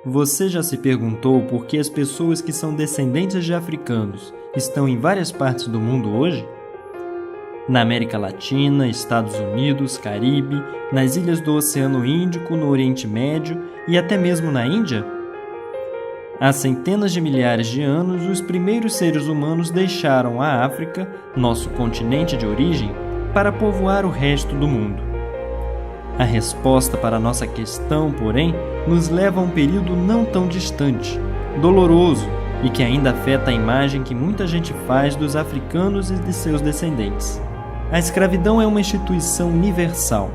Você já se perguntou por que as pessoas que são descendentes de africanos estão em várias partes do mundo hoje? Na América Latina, Estados Unidos, Caribe, nas ilhas do Oceano Índico, no Oriente Médio e até mesmo na Índia? Há centenas de milhares de anos, os primeiros seres humanos deixaram a África, nosso continente de origem, para povoar o resto do mundo. A resposta para a nossa questão, porém, nos leva a um período não tão distante, doloroso e que ainda afeta a imagem que muita gente faz dos africanos e de seus descendentes. A escravidão é uma instituição universal.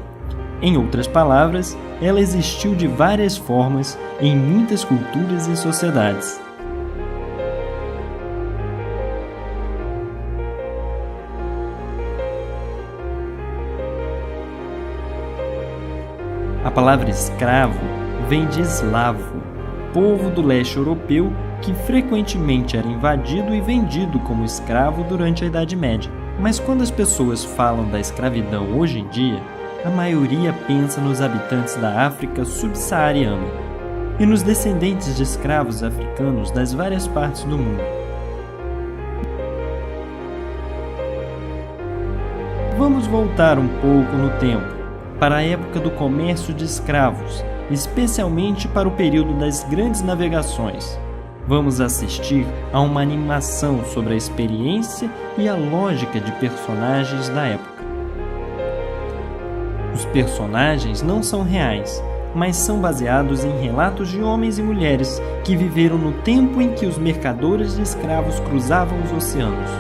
Em outras palavras, ela existiu de várias formas em muitas culturas e sociedades. A palavra escravo vem de eslavo, povo do leste europeu que frequentemente era invadido e vendido como escravo durante a Idade Média. Mas quando as pessoas falam da escravidão hoje em dia, a maioria pensa nos habitantes da África subsaariana e nos descendentes de escravos africanos das várias partes do mundo. Vamos voltar um pouco no tempo, para a época do comércio de escravos, especialmente para o período das grandes navegações. Vamos assistir a uma animação sobre a experiência e a lógica de personagens da época. Os personagens não são reais, mas são baseados em relatos de homens e mulheres que viveram no tempo em que os mercadores de escravos cruzavam os oceanos.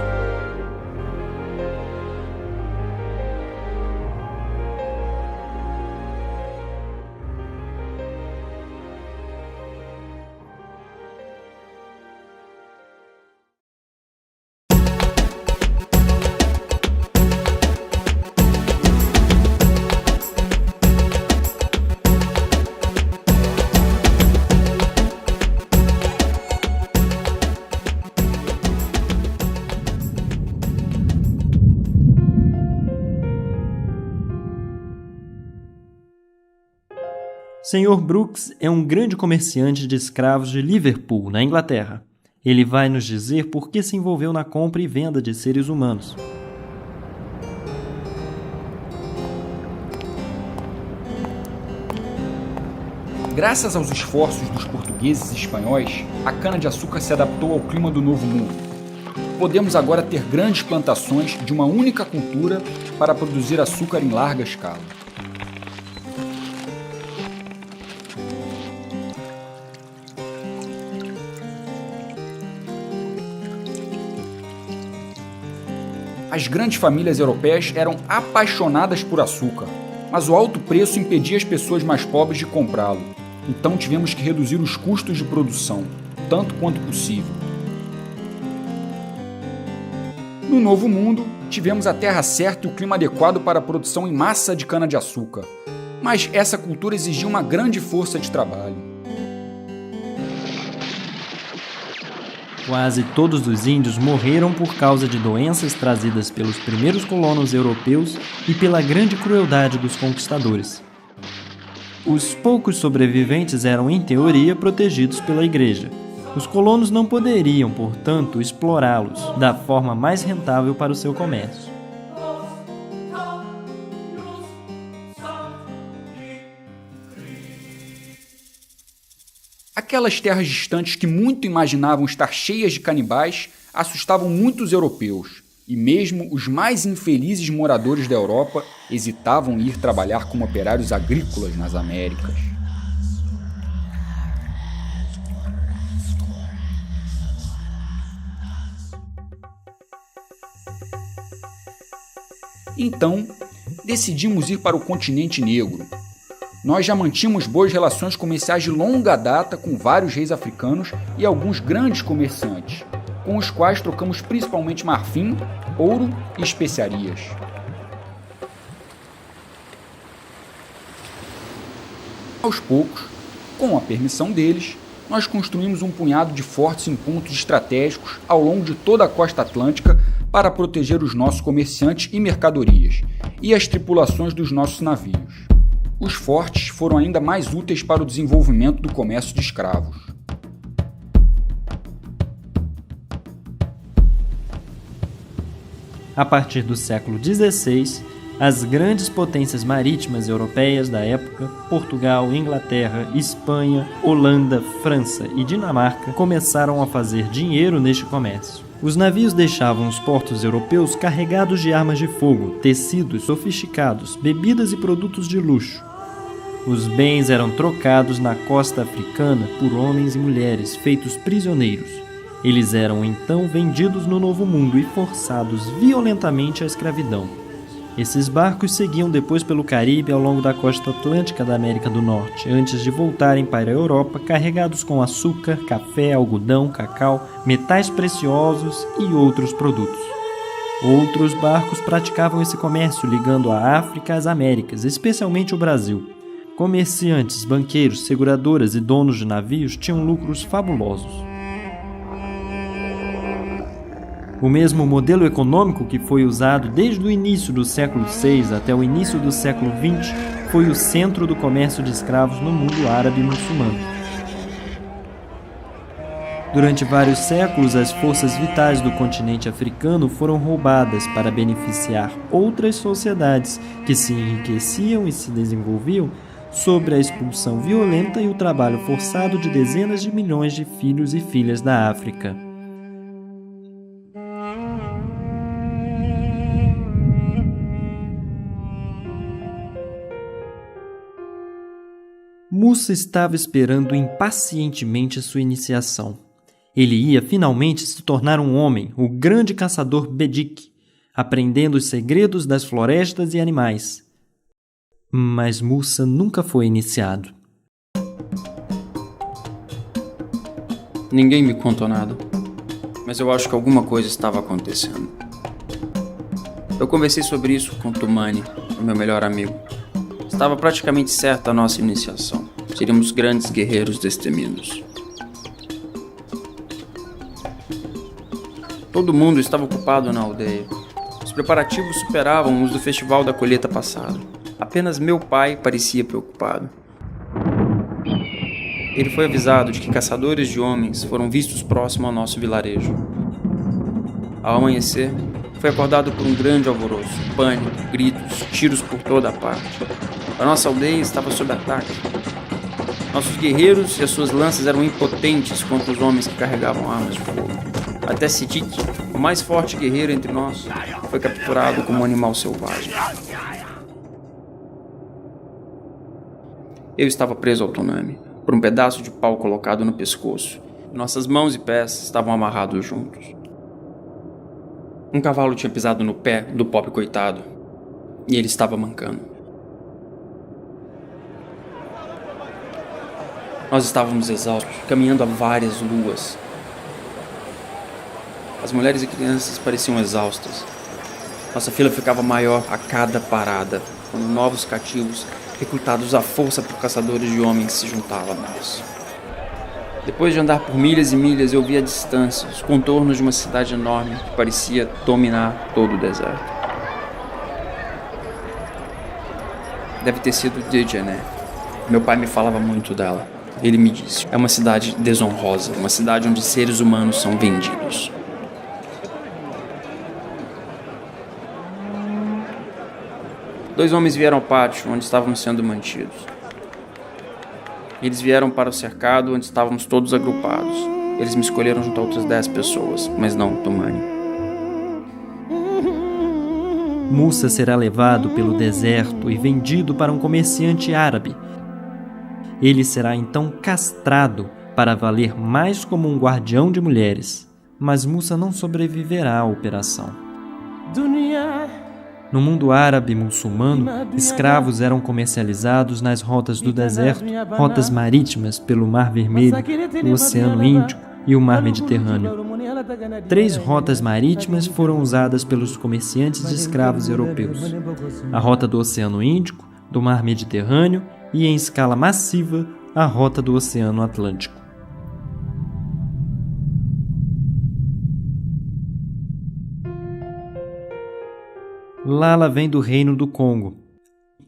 Sr. Brooks é um grande comerciante de escravos de Liverpool, na Inglaterra. Ele vai nos dizer por que se envolveu na compra e venda de seres humanos. Graças aos esforços dos portugueses e espanhóis, a cana-de-açúcar se adaptou ao clima do Novo Mundo. Podemos agora ter grandes plantações de uma única cultura para produzir açúcar em larga escala. As grandes famílias europeias eram apaixonadas por açúcar, mas o alto preço impedia as pessoas mais pobres de comprá-lo. Então tivemos que reduzir os custos de produção, tanto quanto possível. No Novo Mundo, tivemos a terra certa e o clima adequado para a produção em massa de cana-de-açúcar, mas essa cultura exigia uma grande força de trabalho. Quase todos os índios morreram por causa de doenças trazidas pelos primeiros colonos europeus e pela grande crueldade dos conquistadores. Os poucos sobreviventes eram, em teoria, protegidos pela igreja. Os colonos não poderiam, portanto, explorá-los da forma mais rentável para o seu comércio. Aquelas terras distantes que muito imaginavam estar cheias de canibais assustavam muitos europeus, e mesmo os mais infelizes moradores da Europa hesitavam em ir trabalhar como operários agrícolas nas Américas. Então, decidimos ir para o continente negro. Nós já mantínhamos boas relações comerciais de longa data com vários reis africanos e alguns grandes comerciantes, com os quais trocamos principalmente marfim, ouro e especiarias. Aos poucos, com a permissão deles, nós construímos um punhado de fortes em pontos estratégicos ao longo de toda a costa atlântica para proteger os nossos comerciantes e mercadorias, e as tripulações dos nossos navios. Os fortes foram ainda mais úteis para o desenvolvimento do comércio de escravos. A partir do século XVI, as grandes potências marítimas europeias da época, Portugal, Inglaterra, Espanha, Holanda, França e Dinamarca, começaram a fazer dinheiro neste comércio. Os navios deixavam os portos europeus carregados de armas de fogo, tecidos sofisticados, bebidas e produtos de luxo. Os bens eram trocados na costa africana por homens e mulheres feitos prisioneiros. Eles eram então vendidos no Novo Mundo e forçados violentamente à escravidão. Esses barcos seguiam depois pelo Caribe ao longo da costa atlântica da América do Norte, antes de voltarem para a Europa carregados com açúcar, café, algodão, cacau, metais preciosos e outros produtos. Outros barcos praticavam esse comércio ligando a África às Américas, especialmente o Brasil. Comerciantes, banqueiros, seguradoras e donos de navios tinham lucros fabulosos. O mesmo modelo econômico que foi usado desde o início do século VI até o início do século XX foi o centro do comércio de escravos no mundo árabe e muçulmano. Durante vários séculos, as forças vitais do continente africano foram roubadas para beneficiar outras sociedades que se enriqueciam e se desenvolviam sobre a expulsão violenta e o trabalho forçado de dezenas de milhões de filhos e filhas da África. Mussa estava esperando impacientemente sua iniciação. Ele ia finalmente se tornar um homem, o grande caçador Bedik, aprendendo os segredos das florestas e animais. Mas Mussa nunca foi iniciado. Ninguém me contou nada, mas eu acho que alguma coisa estava acontecendo. Eu conversei sobre isso com Tumani, o meu melhor amigo. Estava praticamente certa a nossa iniciação. Seríamos grandes guerreiros destemidos. Todo mundo estava ocupado na aldeia. Os preparativos superavam os do festival da colheita passada. Apenas meu pai parecia preocupado. Ele foi avisado de que caçadores de homens foram vistos próximo ao nosso vilarejo. Ao amanhecer, foi acordado por um grande alvoroço, pânico, gritos, tiros por toda a parte. A nossa aldeia estava sob ataque. Nossos guerreiros e as suas lanças eram impotentes contra os homens que carregavam armas de fogo. Até Sitit, o mais forte guerreiro entre nós, foi capturado como um animal selvagem. Eu estava preso ao Tonami, por um pedaço de pau colocado no pescoço. Nossas mãos e pés estavam amarrados juntos. Um cavalo tinha pisado no pé do pobre coitado, e ele estava mancando. Nós estávamos exaustos, caminhando há várias luas. As mulheres e crianças pareciam exaustas. Nossa fila ficava maior a cada parada, quando novos cativos, recrutados à força por caçadores de homens, se juntavam a nós. Depois de andar por milhas e milhas, eu vi à distância os contornos de uma cidade enorme que parecia dominar todo o deserto. Deve ter sido Djedje. Meu pai me falava muito dela. Ele me disse, é uma cidade desonrosa, uma cidade onde seres humanos são vendidos. Dois homens vieram ao pátio onde estávamos sendo mantidos. Eles vieram para o cercado onde estávamos todos agrupados. Eles me escolheram junto a outras 10 pessoas, mas não Tumani. Mussa será levado pelo deserto e vendido para um comerciante árabe. Ele será então castrado para valer mais como um guardião de mulheres. Mas Mussa não sobreviverá à operação. No mundo árabe e muçulmano, escravos eram comercializados nas rotas do deserto, rotas marítimas pelo Mar Vermelho, o Oceano Índico e o Mar Mediterrâneo. 3 rotas marítimas foram usadas pelos comerciantes de escravos europeus: a rota do Oceano Índico, do Mar Mediterrâneo e, em escala massiva, a rota do Oceano Atlântico. Lala vem do reino do Congo.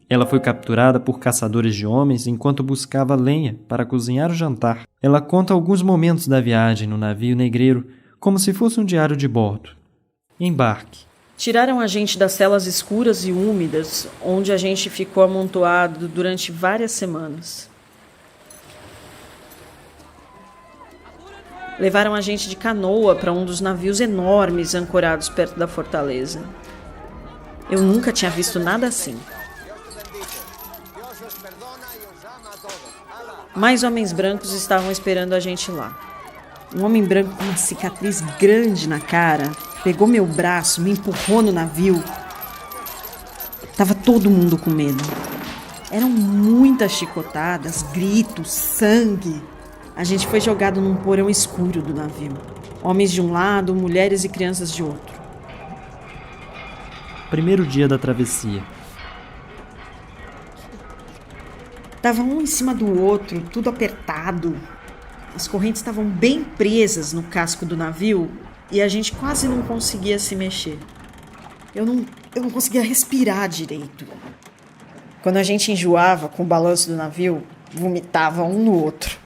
Ela foi capturada por caçadores de homens enquanto buscava lenha para cozinhar o jantar. Ela conta alguns momentos da viagem no navio negreiro como se fosse um diário de bordo. Embarque. Tiraram a gente das celas escuras e úmidas, onde a gente ficou amontoado durante várias semanas. Levaram a gente de canoa para um dos navios enormes ancorados perto da fortaleza. Eu nunca tinha visto nada assim. Mais homens brancos estavam esperando a gente lá. Um homem branco com uma cicatriz grande na cara pegou meu braço, me empurrou no navio. Tava todo mundo com medo. Eram muitas chicotadas, gritos, sangue. A gente foi jogado num porão escuro do navio. Homens de um lado, mulheres e crianças de outro. Primeiro dia da travessia. Tava um em cima do outro, tudo apertado. As correntes estavam bem presas no casco do navio e a gente quase não conseguia se mexer. Eu não conseguia respirar direito. Quando a gente enjoava com o balanço do navio, vomitava um no outro.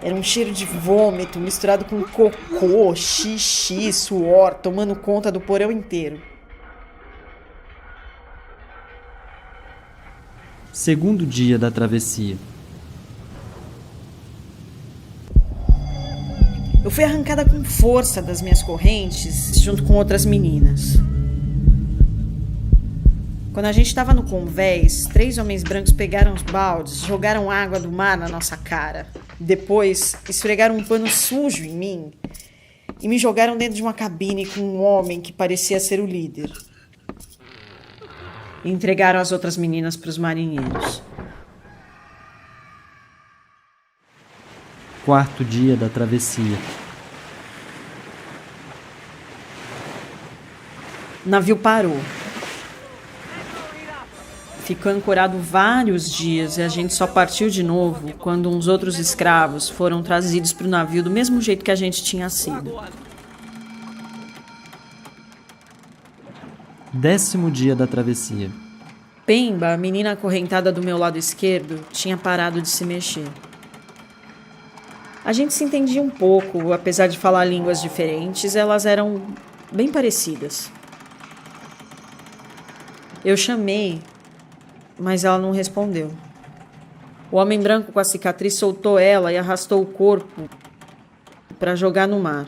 Era um cheiro de vômito misturado com cocô, xixi, suor, tomando conta do porão inteiro. Segundo dia da travessia. Eu fui arrancada com força das minhas correntes, junto com outras meninas. Quando a gente estava no convés, 3 homens brancos pegaram os baldes, jogaram água do mar na nossa cara. Depois, esfregaram um pano sujo em mim e me jogaram dentro de uma cabine com um homem que parecia ser o líder. E entregaram as outras meninas para os marinheiros. Quarto dia da travessia. O navio parou. Ficou ancorado vários dias e a gente só partiu de novo quando uns outros escravos foram trazidos para o navio do mesmo jeito que a gente tinha sido. 10º dia da travessia. Pemba, a menina acorrentada do meu lado esquerdo, tinha parado de se mexer. A gente se entendia um pouco, apesar de falar línguas diferentes, elas eram bem parecidas. Eu chamei, mas ela não respondeu. O homem branco com a cicatriz soltou ela e arrastou o corpo para jogar no mar.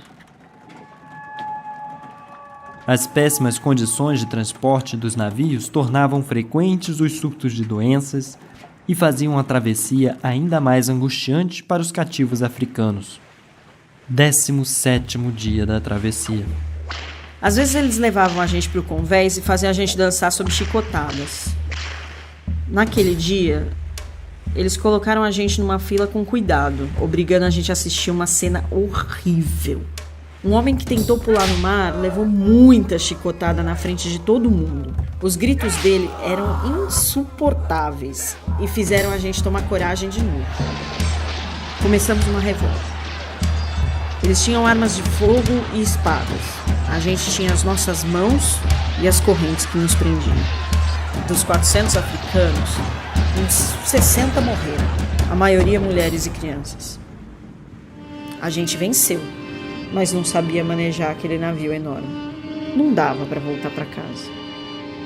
As péssimas condições de transporte dos navios tornavam frequentes os surtos de doenças e faziam a travessia ainda mais angustiante para os cativos africanos. 17º dia da travessia. Às vezes eles levavam a gente para o convés e faziam a gente dançar sob chicotadas. Naquele dia, eles colocaram a gente numa fila com cuidado, obrigando a gente a assistir uma cena horrível. Um homem que tentou pular no mar levou muita chicotada na frente de todo mundo. Os gritos dele eram insuportáveis e fizeram a gente tomar coragem de novo. Começamos uma revolta. Eles tinham armas de fogo e espadas. A gente tinha as nossas mãos e as correntes que nos prendiam. Dos 400 africanos, uns 60 morreram, a maioria mulheres e crianças. A gente venceu, mas não sabia manejar aquele navio enorme. Não dava para voltar para casa.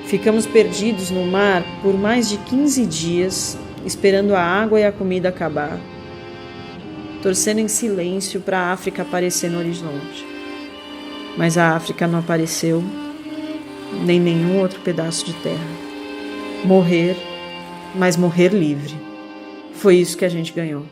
Ficamos perdidos no mar por mais de 15 dias, esperando a água e a comida acabar, torcendo em silêncio para a África aparecer no horizonte. Mas a África não apareceu, nem nenhum outro pedaço de terra. Morrer, mas morrer livre. Foi isso que a gente ganhou.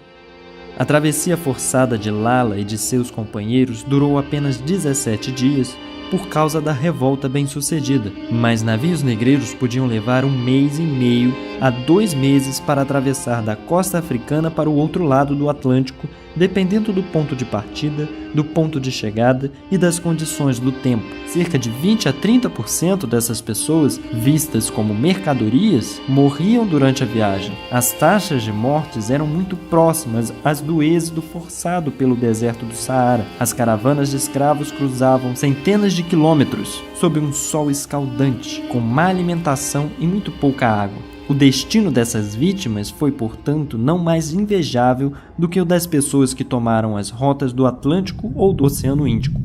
A travessia forçada de Lala e de seus companheiros durou apenas 17 dias por causa da revolta bem-sucedida, mas navios negreiros podiam levar 1 mês e meio a 2 meses para atravessar da costa africana para o outro lado do Atlântico, dependendo do ponto de partida do ponto de chegada e das condições do tempo. Cerca de 20 a 30% dessas pessoas, vistas como mercadorias, morriam durante a viagem. As taxas de mortes eram muito próximas às do êxodo forçado pelo deserto do Saara. As caravanas de escravos cruzavam centenas de quilômetros sob um sol escaldante, com má alimentação e muito pouca água. O destino dessas vítimas foi, portanto, não mais invejável do que o das pessoas que tomaram as rotas do Atlântico ou do Oceano Índico.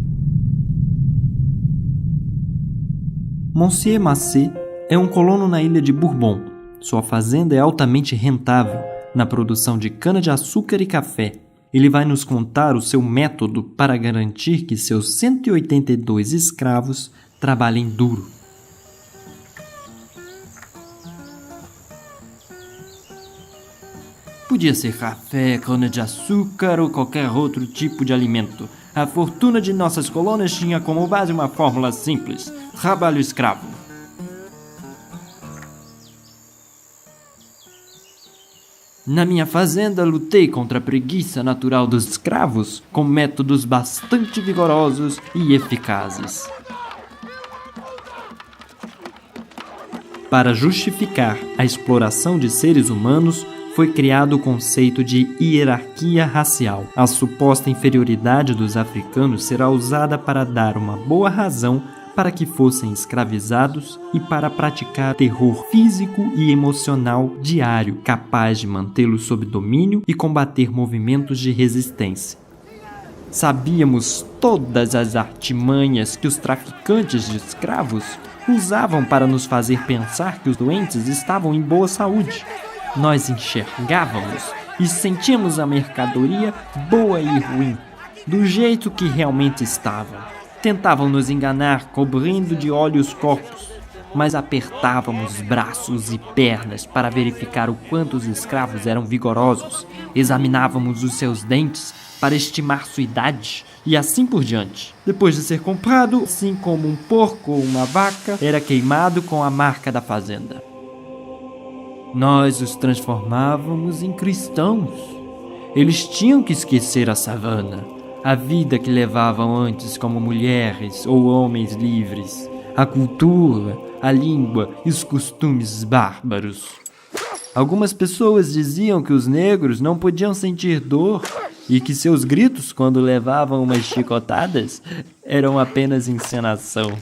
Monsieur Massé é um colono na ilha de Bourbon. Sua fazenda é altamente rentável na produção de cana-de-açúcar e café. Ele vai nos contar o seu método para garantir que seus 182 escravos trabalhem duro. Podia ser café, cana-de-açúcar ou qualquer outro tipo de alimento. A fortuna de nossas colônias tinha como base uma fórmula simples: trabalho escravo. Na minha fazenda, lutei contra a preguiça natural dos escravos com métodos bastante vigorosos e eficazes. Para justificar a exploração de seres humanos, foi criado o conceito de hierarquia racial. A suposta inferioridade dos africanos será usada para dar uma boa razão para que fossem escravizados e para praticar terror físico e emocional diário, capaz de mantê-los sob domínio e combater movimentos de resistência. Sabíamos todas as artimanhas que os traficantes de escravos usavam para nos fazer pensar que os doentes estavam em boa saúde. Nós enxergávamos e sentíamos a mercadoria boa e ruim, do jeito que realmente estava. Tentavam nos enganar, cobrindo de óleo os corpos, mas apertávamos braços e pernas para verificar o quanto os escravos eram vigorosos. Examinávamos os seus dentes para estimar sua idade e assim por diante. Depois de ser comprado, assim como um porco ou uma vaca, era queimado com a marca da fazenda. Nós os transformávamos em cristãos. Eles tinham que esquecer a savana, a vida que levavam antes como mulheres ou homens livres, a cultura, a língua e os costumes bárbaros. Algumas pessoas diziam que os negros não podiam sentir dor e que seus gritos, quando levavam umas chicotadas, eram apenas encenação.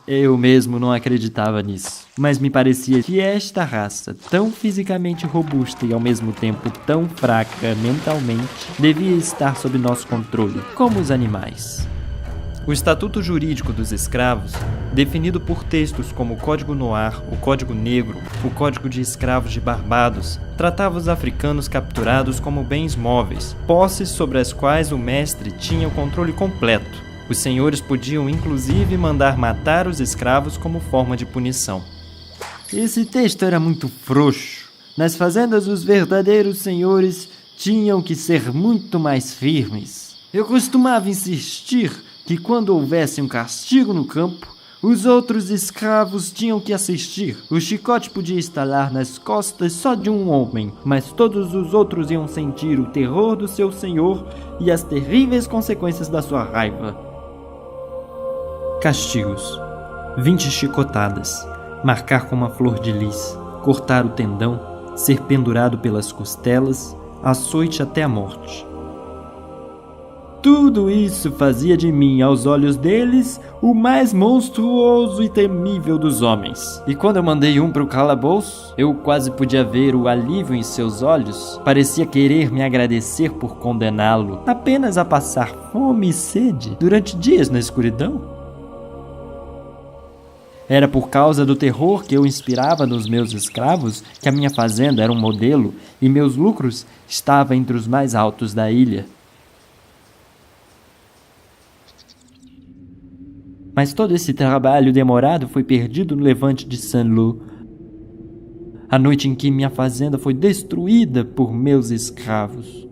Eu mesmo não acreditava nisso, mas me parecia que esta raça, tão fisicamente robusta e ao mesmo tempo tão fraca mentalmente, devia estar sob nosso controle, como os animais. O Estatuto Jurídico dos Escravos, definido por textos como o Código Noir, o Código Negro, o Código de Escravos de Barbados, tratava os africanos capturados como bens móveis, posses sobre as quais o mestre tinha o controle completo. Os senhores podiam, inclusive, mandar matar os escravos como forma de punição. Esse texto era muito frouxo. Nas fazendas, os verdadeiros senhores tinham que ser muito mais firmes. Eu costumava insistir que, quando houvesse um castigo no campo, os outros escravos tinham que assistir. O chicote podia estalar nas costas só de um homem, mas todos os outros iam sentir o terror do seu senhor e as terríveis consequências da sua raiva. Castigos: 20 chicotadas, marcar com uma flor de lis, cortar o tendão, ser pendurado pelas costelas, açoite até a morte. Tudo isso fazia de mim, aos olhos deles, o mais monstruoso e temível dos homens. E quando eu mandei um para o calabouço, eu quase podia ver o alívio em seus olhos. Parecia querer me agradecer por condená-lo apenas a passar fome e sede durante dias na escuridão. Era por causa do terror que eu inspirava nos meus escravos que a minha fazenda era um modelo e meus lucros estavam entre os mais altos da ilha. Mas todo esse trabalho demorado foi perdido no levante de Saint-Lô, a noite em que minha fazenda foi destruída por meus escravos.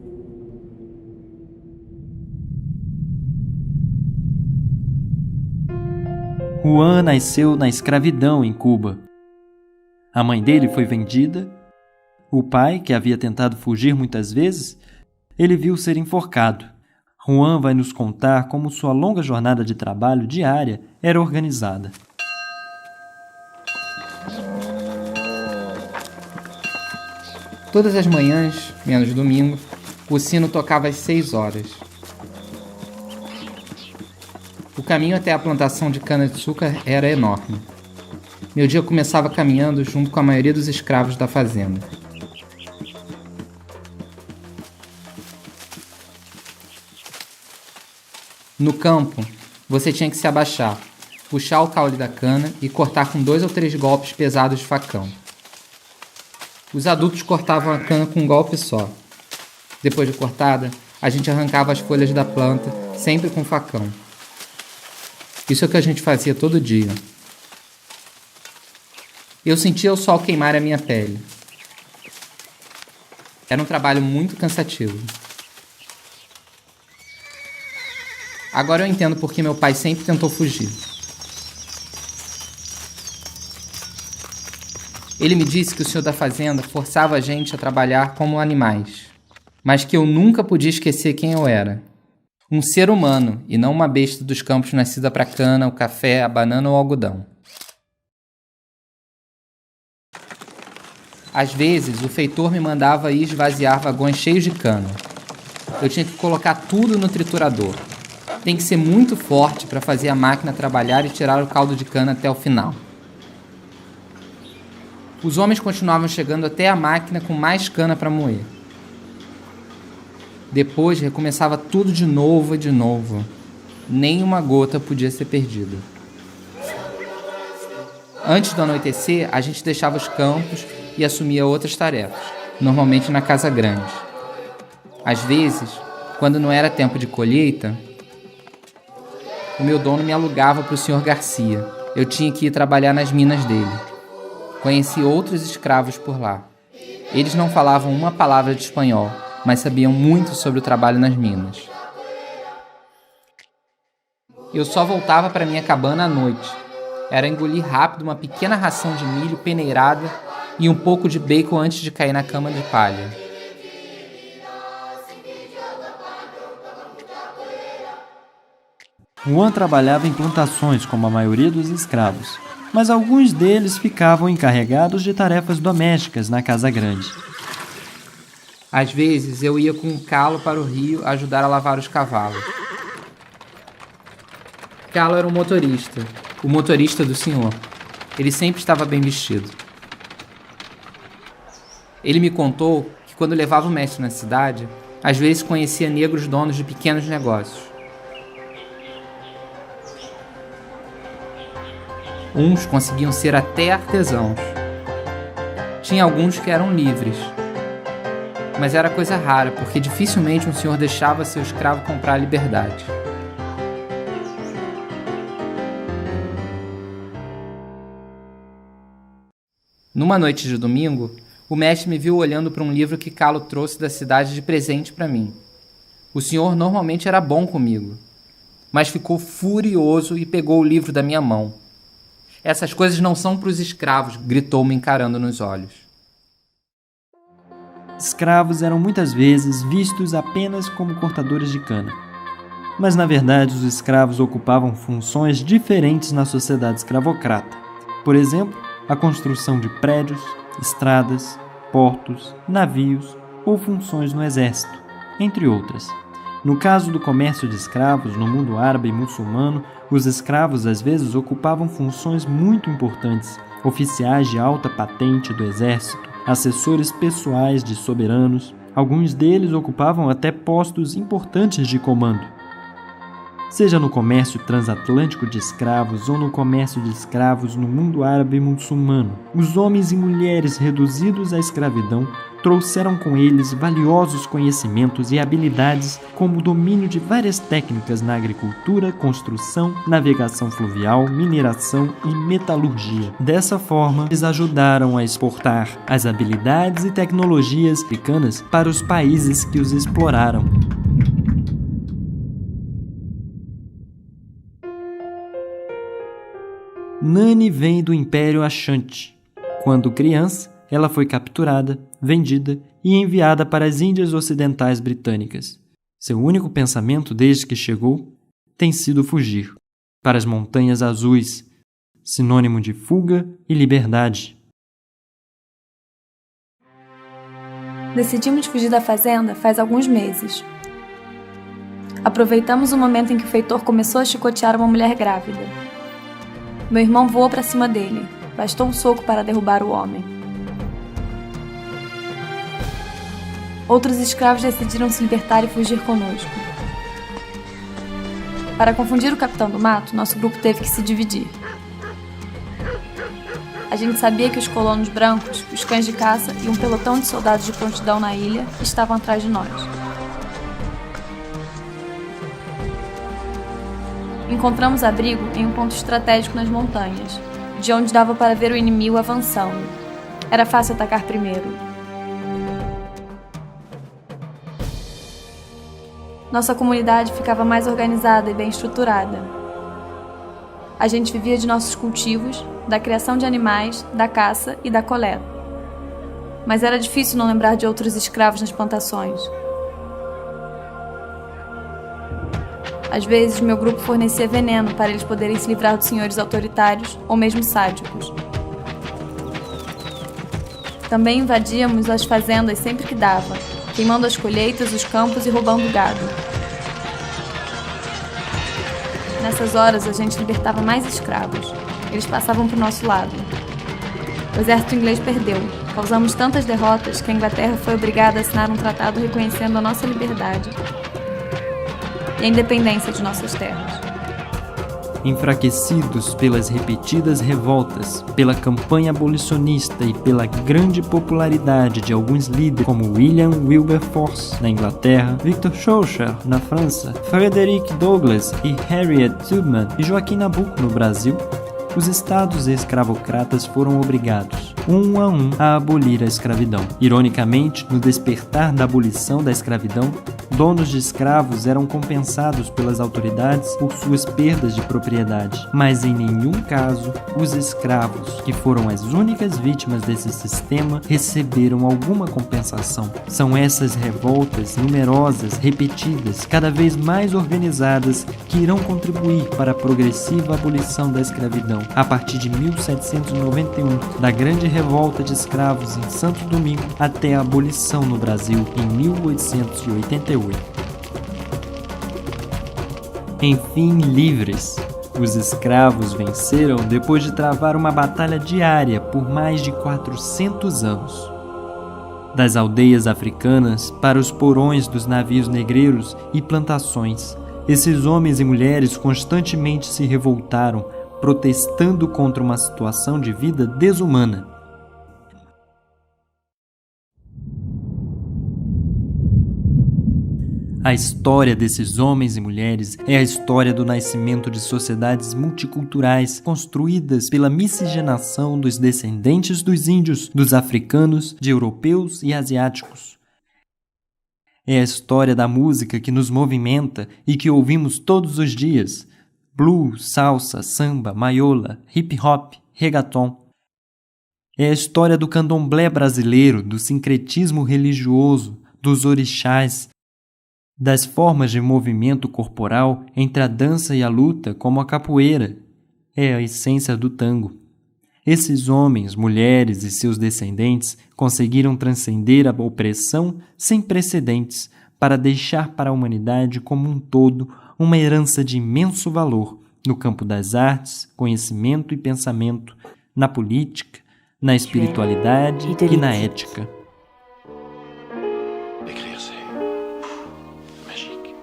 Juan nasceu na escravidão em Cuba. A mãe dele foi vendida. O pai, que havia tentado fugir muitas vezes, ele viu ser enforcado. Juan vai nos contar como sua longa jornada de trabalho diária era organizada. Todas as manhãs, menos domingo, o sino tocava às 6 horas. O caminho até a plantação de cana-de-açúcar era enorme. Meu dia começava caminhando junto com a maioria dos escravos da fazenda. No campo, você tinha que se abaixar, puxar o caule da cana e cortar com 2 ou 3 golpes pesados de facão. Os adultos cortavam a cana com um golpe só. Depois de cortada, a gente arrancava as folhas da planta, sempre com facão. Isso é o que a gente fazia todo dia. Eu sentia o sol queimar a minha pele. Era um trabalho muito cansativo. Agora eu entendo por que meu pai sempre tentou fugir. Ele me disse que o senhor da fazenda forçava a gente a trabalhar como animais, mas que eu nunca podia esquecer quem eu era. Um ser humano e não uma besta dos campos nascida para a cana, o café, a banana ou o algodão. Às vezes, o feitor me mandava ir esvaziar vagões cheios de cana. Eu tinha que colocar tudo no triturador. Tem que ser muito forte para fazer a máquina trabalhar e tirar o caldo de cana até o final. Os homens continuavam chegando até a máquina com mais cana para moer. Depois recomeçava tudo de novo e de novo. Nem uma gota podia ser perdida. Antes do anoitecer, a gente deixava os campos e assumia outras tarefas, normalmente na casa grande. Às vezes, quando não era tempo de colheita, o meu dono me alugava para o Sr. Garcia. Eu tinha que ir trabalhar nas minas dele. Conheci outros escravos por lá. Eles não falavam uma palavra de espanhol, mas sabiam muito sobre o trabalho nas minas. Eu só voltava para minha cabana à noite. Era engolir rápido uma pequena ração de milho peneirada e um pouco de bacon antes de cair na cama de palha. Juan trabalhava em plantações como a maioria dos escravos, mas alguns deles ficavam encarregados de tarefas domésticas na casa grande. Às vezes eu ia com um calo para o rio ajudar a lavar os cavalos. Calo era o motorista do senhor. Ele sempre estava bem vestido. Ele me contou que quando levava o mestre na cidade, às vezes conhecia negros donos de pequenos negócios. Uns conseguiam ser até artesãos. Tinha alguns que eram livres. Mas era coisa rara, porque dificilmente um senhor deixava seu escravo comprar a liberdade. Numa noite de domingo, o mestre me viu olhando para um livro que Calo trouxe da cidade de presente para mim. O senhor normalmente era bom comigo, mas ficou furioso e pegou o livro da minha mão. Essas coisas não são para os escravos, gritou-me encarando nos olhos. Escravos eram muitas vezes vistos apenas como cortadores de cana. Mas, na verdade, os escravos ocupavam funções diferentes na sociedade escravocrata. Por exemplo, a construção de prédios, estradas, portos, navios ou funções no exército, entre outras. No caso do comércio de escravos no mundo árabe e muçulmano, os escravos às vezes ocupavam funções muito importantes, oficiais de alta patente do exército, assessores pessoais de soberanos. Alguns deles ocupavam até postos importantes de comando. Seja no comércio transatlântico de escravos ou no comércio de escravos no mundo árabe e muçulmano, os homens e mulheres reduzidos à escravidão trouxeram com eles valiosos conhecimentos e habilidades, como o domínio de várias técnicas na agricultura, construção, navegação fluvial, mineração e metalurgia. Dessa forma, eles ajudaram a exportar as habilidades e tecnologias africanas para os países que os exploraram. Nani vem do Império Achante. Quando criança, ela foi capturada, vendida e enviada para as Índias Ocidentais Britânicas. Seu único pensamento desde que chegou tem sido fugir para as montanhas azuis, sinônimo de fuga e liberdade. Decidimos fugir da fazenda faz alguns meses. Aproveitamos o momento em que o feitor começou a chicotear uma mulher grávida. Meu irmão voou para cima dele. Bastou um soco para derrubar o homem. Outros escravos decidiram se libertar e fugir conosco. Para confundir o capitão do mato, nosso grupo teve que se dividir. A gente sabia que os colonos brancos, os cães de caça e um pelotão de soldados de prontidão na ilha estavam atrás de nós. Encontramos abrigo em um ponto estratégico nas montanhas, de onde dava para ver o inimigo avançando. Era fácil atacar primeiro. Nossa comunidade ficava mais organizada e bem estruturada. A gente vivia de nossos cultivos, da criação de animais, da caça e da coleta. Mas era difícil não lembrar de outros escravos nas plantações. Às vezes, meu grupo fornecia veneno para eles poderem se livrar dos senhores autoritários ou mesmo sádicos. Também invadíamos as fazendas sempre que dava, queimando as colheitas, os campos e roubando o gado. Nessas horas, a gente libertava mais escravos. Eles passavam para o nosso lado. O exército inglês perdeu. Causamos tantas derrotas que a Inglaterra foi obrigada a assinar um tratado reconhecendo a nossa liberdade e a independência de nossas terras. Enfraquecidos pelas repetidas revoltas, pela campanha abolicionista e pela grande popularidade de alguns líderes como William Wilberforce na Inglaterra, Victor Schœlcher na França, Frederick Douglass e Harriet Tubman e Joaquim Nabuco no Brasil, os estados escravocratas foram obrigados, um a abolir a escravidão. Ironicamente, no despertar da abolição da escravidão, donos de escravos eram compensados pelas autoridades por suas perdas de propriedade, mas em nenhum caso os escravos, que foram as únicas vítimas desse sistema, receberam alguma compensação. São essas revoltas numerosas, repetidas, cada vez mais organizadas, que irão contribuir para a progressiva abolição da escravidão. A partir de 1791, da grande revolta de escravos em Santo Domingo até a abolição no Brasil em 1888. Enfim, livres, os escravos venceram depois de travar uma batalha diária por mais de 400 anos. Das aldeias africanas para os porões dos navios negreiros e plantações, esses homens e mulheres constantemente se revoltaram, protestando contra uma situação de vida desumana. A história desses homens e mulheres é a história do nascimento de sociedades multiculturais construídas pela miscigenação dos descendentes dos índios, dos africanos, de europeus e asiáticos. É a história da música que nos movimenta e que ouvimos todos os dias: blues, salsa, samba, maiola, hip hop, reggaeton. É a história do candomblé brasileiro, do sincretismo religioso, dos orixás, das formas de movimento corporal entre a dança e a luta, como a capoeira. É a essência do tango. Esses homens, mulheres e seus descendentes conseguiram transcender a opressão sem precedentes para deixar para a humanidade como um todo uma herança de imenso valor no campo das artes, conhecimento e pensamento, na política, na espiritualidade e na ética. Écrire, c'est magique.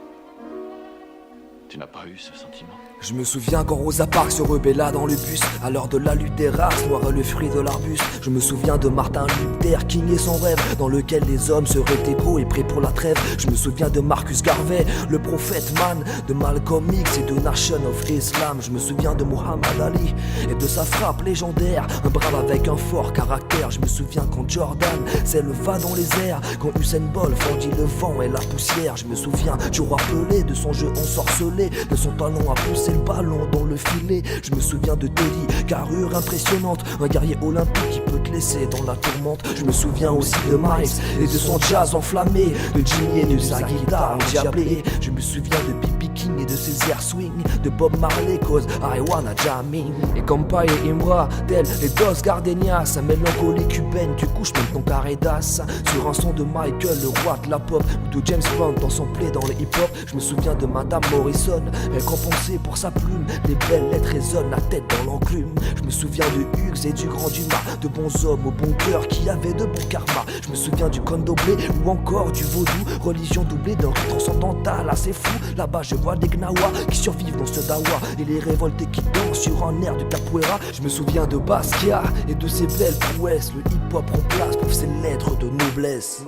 Tu n'as pas eu ce sentiment? Je me souviens quand Rosa Parks se rebella dans le bus à l'heure de la lutte des races, noir est le fruit de l'arbuste. Je me souviens de Martin Luther King et son rêve, dans lequel les hommes seraient égaux et prêts pour la trêve. Je me souviens de Marcus Garvey, le prophète man, de Malcolm X et de Nation of Islam. Je me souviens de Muhammad Ali et de sa frappe légendaire, un brave avec un fort caractère. Je me souviens quand Jordan s'éleva dans les airs, quand Usain Bolt fendit le vent et la poussière. Je me souviens du roi Pelé, de son jeu ensorcelé, de son talon à pousser le ballon dans le filet. Je me souviens de Teddy, carrure impressionnante, un guerrier olympique qui peut te laisser dans la tourmente. Je me souviens aussi de Miles et de son jazz enflammé, de Jimmy et de sa guitare endiablée. Je me souviens de B.B. King et de ses airs swing, de Bob Marley cause I wanna jamming. Et Kampai et Imbra, tels les Dos Gardenias, sa mélancolie cubaine, tu couches même ton carré d'as. Sur un son de Michael, le roi de la pop, ou de James Brown dans son play dans le hip-hop. Je me souviens de Madame Morrison, récompensée pour sa plume, les belles lettres résonnent, la tête dans l'enclume. Je me souviens de Hughes et du Grand Dumas, de bons hommes au bon cœur qui avaient de bons karma. Je me souviens du candomblé ou encore du vaudou, religion doublée d'un rite transcendantal assez fou. Là-bas je vois des gnawas qui survivent dans ce dawa et les révoltés qui dansent sur un air de capoeira. Je me souviens de Basquiat et de ses belles prouesses, le hip-hop remplace pour ses lettres de noblesse.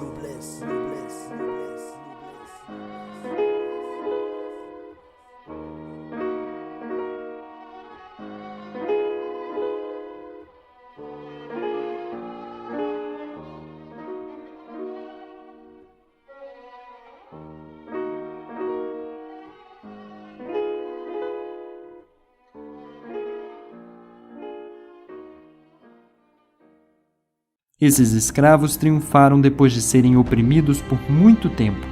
Esses escravos triunfaram depois de serem oprimidos por muito tempo.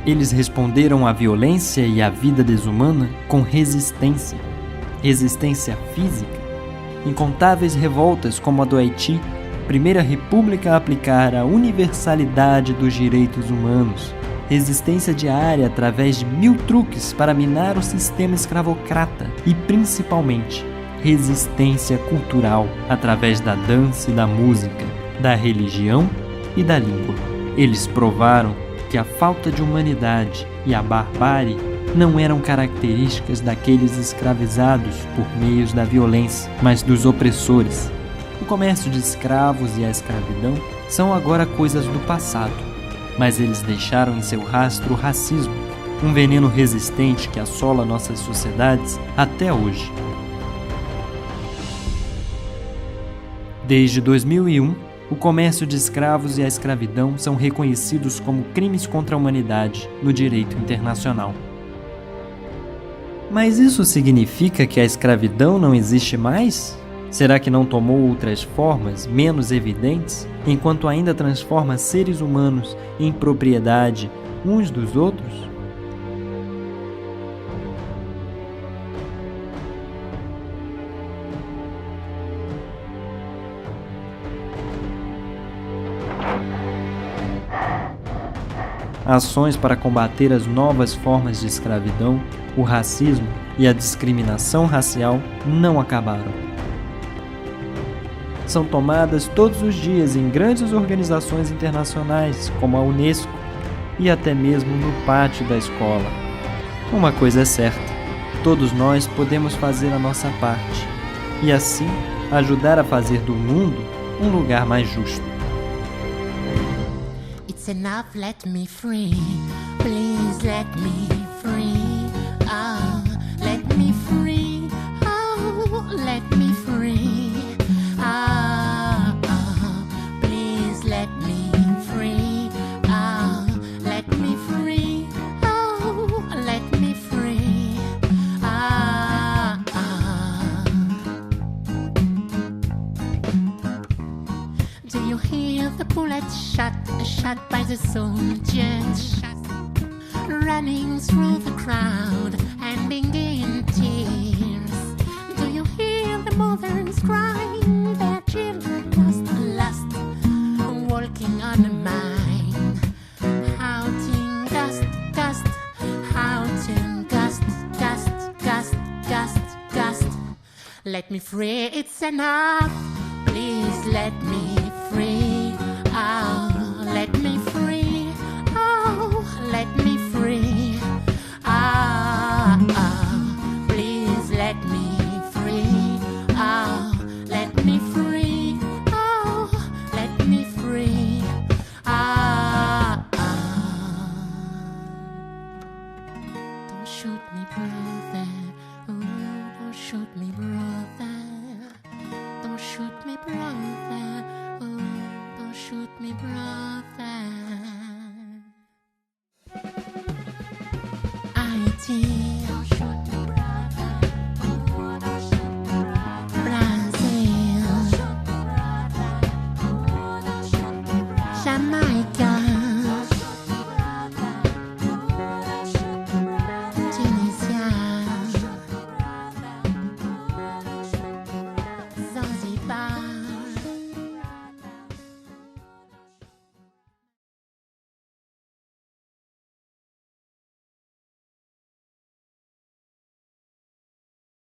Eles responderam à violência e à vida desumana com resistência. Resistência física. Incontáveis revoltas como a do Haiti, primeira república a aplicar a universalidade dos direitos humanos. Resistência diária através de 1000 truques para minar o sistema escravocrata e, principalmente, resistência cultural através da dança e da música, da religião e da língua. Eles provaram que a falta de humanidade e a barbárie não eram características daqueles escravizados por meios da violência, mas dos opressores. O comércio de escravos e a escravidão são agora coisas do passado, mas eles deixaram em seu rastro o racismo, um veneno resistente que assola nossas sociedades até hoje. Desde 2001, o comércio de escravos e a escravidão são reconhecidos como crimes contra a humanidade no direito internacional. Mas isso significa que a escravidão não existe mais? Será que não tomou outras formas, menos evidentes, enquanto ainda transforma seres humanos em propriedade uns dos outros? Ações para combater as novas formas de escravidão, o racismo e a discriminação racial não acabaram. São tomadas todos os dias em grandes organizações internacionais, como a Unesco, e até mesmo no pátio da escola. Uma coisa é certa, todos nós podemos fazer a nossa parte, e assim ajudar a fazer do mundo um lugar mais justo. It's enough, let me free. Please let me free. Oh, let me free. Oh, let me free. Oh, oh, please let me free. Oh, let me free. Oh, let me free. Oh, oh. Do you hear the bullet shot by the soldiers, running through the crowd and being in tears? Do you hear the mothers crying, their children lost, walking on a mine, howling gust, gust, howling gust, gust, gust, gust, gust. Let me free, it's enough. Please let me free. Oh, let me free. Oh, let me free. Ah, oh, please let me free. Oh, let me free. Oh, let me free. Ah, oh. Don't shoot me, brother. Oh, don't shoot me, brother. Don't shoot me, brother.